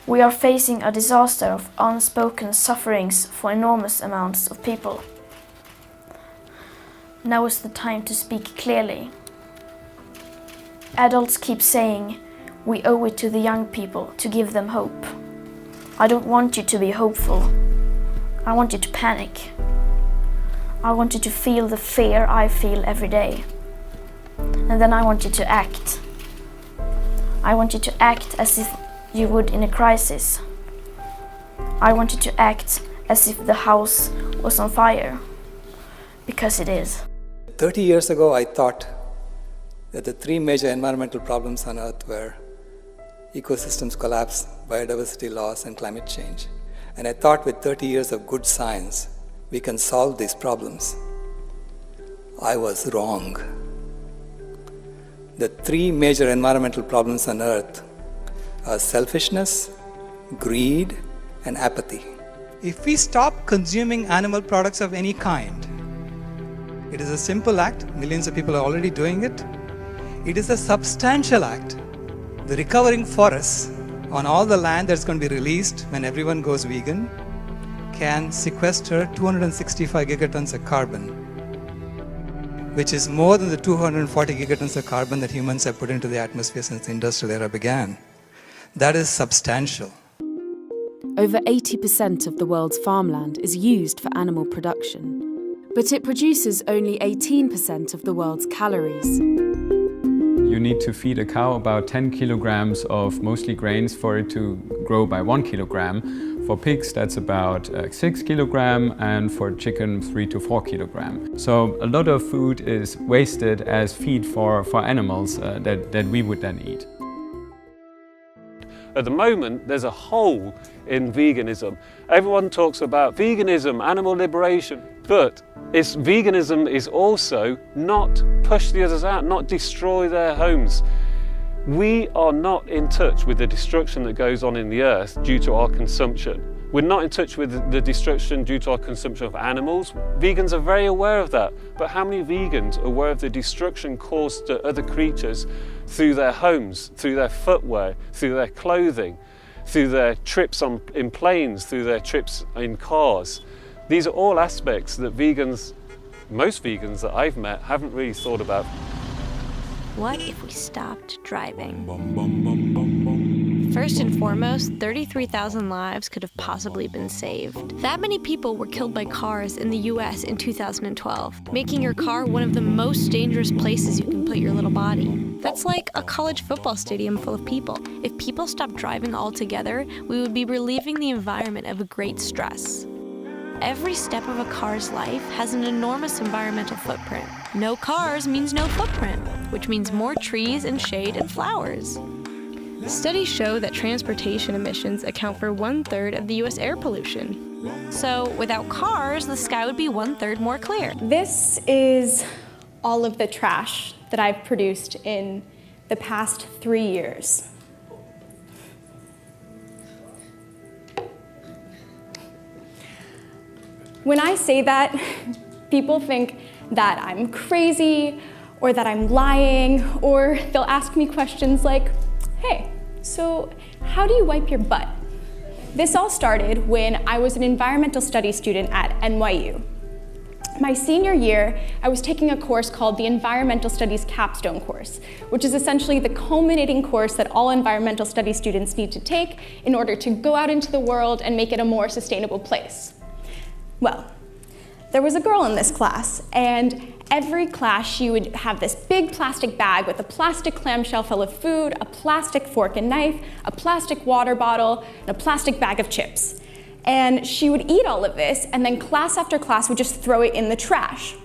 We are facing a disaster of unspoken sufferings for enormous amounts of people. Now is the time to speak clearly. Adults keep saying, we owe it to the young people to give them hope. I don't want you to be hopeful. I want you to panic. I want you to feel the fear I feel every day. And then I want you to act. I want you to act as if you would in a crisis. I want you to act as if the house was on fire. Because it is. 30 years ago, I thought that the three major environmental problems on Earth were ecosystems collapse, biodiversity loss, and climate change. And I thought with 30 years of good science, we can solve these problems. I was wrong. The three major environmental problems on Earth are selfishness, greed, and apathy. If we stop consuming animal products of any kind, it is a simple act, millions of people are already doing it. It is a substantial act. The recovering forests on all the land that's going to be released when everyone goes vegan can sequester 265 gigatons of carbon, which is more than the 240 gigatons of carbon that humans have put into the atmosphere since the industrial era began. That is substantial. Over 80% of the world's farmland is used for animal production, but it produces only 18% of the world's calories. You need to feed a cow about 10 kilograms of mostly grains for it to grow by 1 kilogram. For pigs, that's about 6 kilograms, and for chicken, 3 to 4 kilograms. So a lot of food is wasted as feed for animals that we would then eat. At the moment, there's a hole in veganism. Everyone talks about veganism, animal liberation, but veganism is also not push the others out, not destroy their homes. We are not in touch with the destruction that goes on in the earth due to our consumption. We're not in touch with the destruction due to our consumption of animals. Vegans are very aware of that, but how many vegans are aware of the destruction caused to other creatures through their homes, through their footwear, through their clothing, through their trips in planes, through their trips in cars? These are all aspects that most vegans that I've met haven't really thought about. What if we stopped driving? First and foremost, 33,000 lives could have possibly been saved. That many people were killed by cars in the US in 2012, making your car one of the most dangerous places you can put your little body. That's like a college football stadium full of people. If people stopped driving altogether, we would be relieving the environment of a great stress. Every step of a car's life has an enormous environmental footprint. No cars means no footprint, which means more trees and shade and flowers. Studies show that transportation emissions account for 1/3 of the US air pollution. So without cars, the sky would be 1/3 more clear. This is all of the trash that I've produced in the past 3 years. When I say that, people think that I'm crazy or that I'm lying, or they'll ask me questions like, hey, so how do you wipe your butt? This all started when I was an environmental studies student at NYU. My senior year, I was taking a course called the Environmental Studies Capstone course, which is essentially the culminating course that all environmental studies students need to take in order to go out into the world and make it a more sustainable place. Well, there was a girl in this class, and every class she would have this big plastic bag with a plastic clamshell full of food, a plastic fork and knife, a plastic water bottle, and a plastic bag of chips. And she would eat all of this, and then class after class would just throw it in the trash.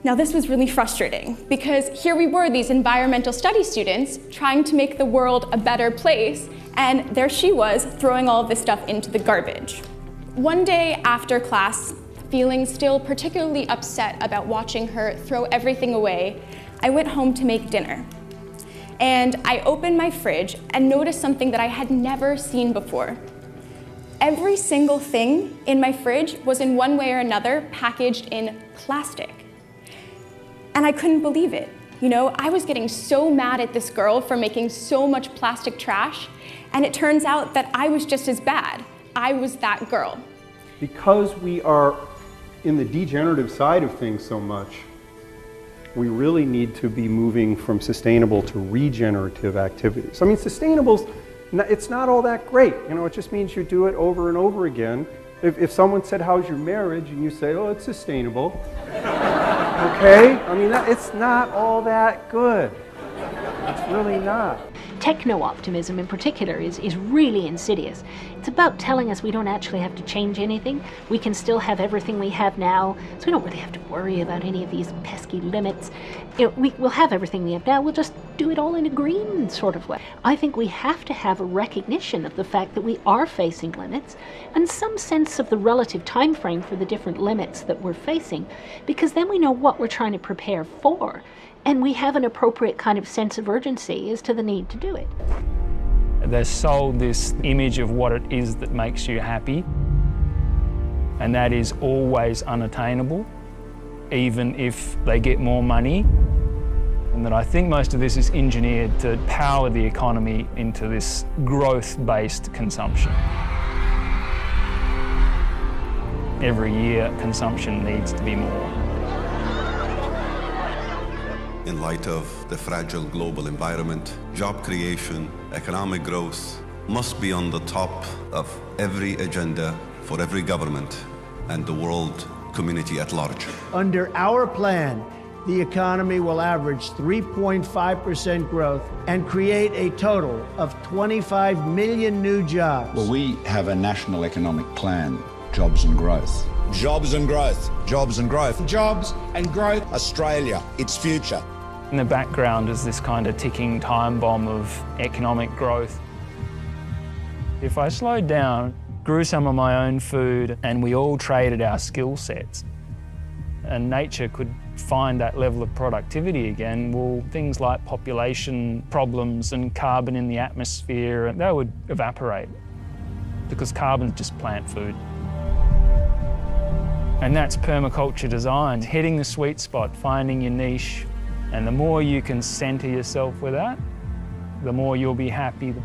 Now this was really frustrating, because here we were, these environmental studies students, trying to make the world a better place, and there she was, throwing all of this stuff into the garbage. One day after class, feeling still particularly upset about watching her throw everything away, I went home to make dinner. And I opened my fridge and noticed something that I had never seen before. Every single thing in my fridge was in one way or another packaged in plastic. And I couldn't believe it. You know, I was getting so mad at this girl for making so much plastic trash, And it turns out that I was just as bad. I was that girl. Because we are in the degenerative side of things so much, we really need to be moving from sustainable to regenerative activities. I mean, sustainable's, it's not all that great. You know, it just means you do it over and over again. If someone said, how's your marriage? And you say, oh, it's sustainable. Okay? I mean, it's not all that good. It's really not. Techno-optimism in particular is really insidious. It's about telling us we don't actually have to change anything. We can still have everything we have now, so we don't really have to worry about any of these pesky limits. We'll have everything we have now, we'll just do it all in a green sort of way. I think we have to have a recognition of the fact that we are facing limits and some sense of the relative time frame for the different limits that we're facing, because then we know what we're trying to prepare for. And we have an appropriate kind of sense of urgency as to the need to do it. They're sold this image of what it is that makes you happy, and that is always unattainable, even if they get more money. And that I think most of this is engineered to power the economy into this growth-based consumption. Every year, consumption needs to be more. In light of the fragile global environment, job creation, economic growth must be on the top of every agenda for every government and the world community at large. Under our plan, the economy will average 3.5% growth and create a total of 25 million new jobs. Well, we have a national economic plan, Jobs and Growth. Jobs and growth, jobs and growth, jobs and growth. Australia, its future. In the background is this kind of ticking time bomb of economic growth. If I slowed down, grew some of my own food, and we all traded our skill sets, and nature could find that level of productivity again, well, things like population problems and carbon in the atmosphere, they would evaporate, because carbon's just plant food. And that's permaculture design, hitting the sweet spot, finding your niche, and the more you can centre yourself with that, the more you'll be happy,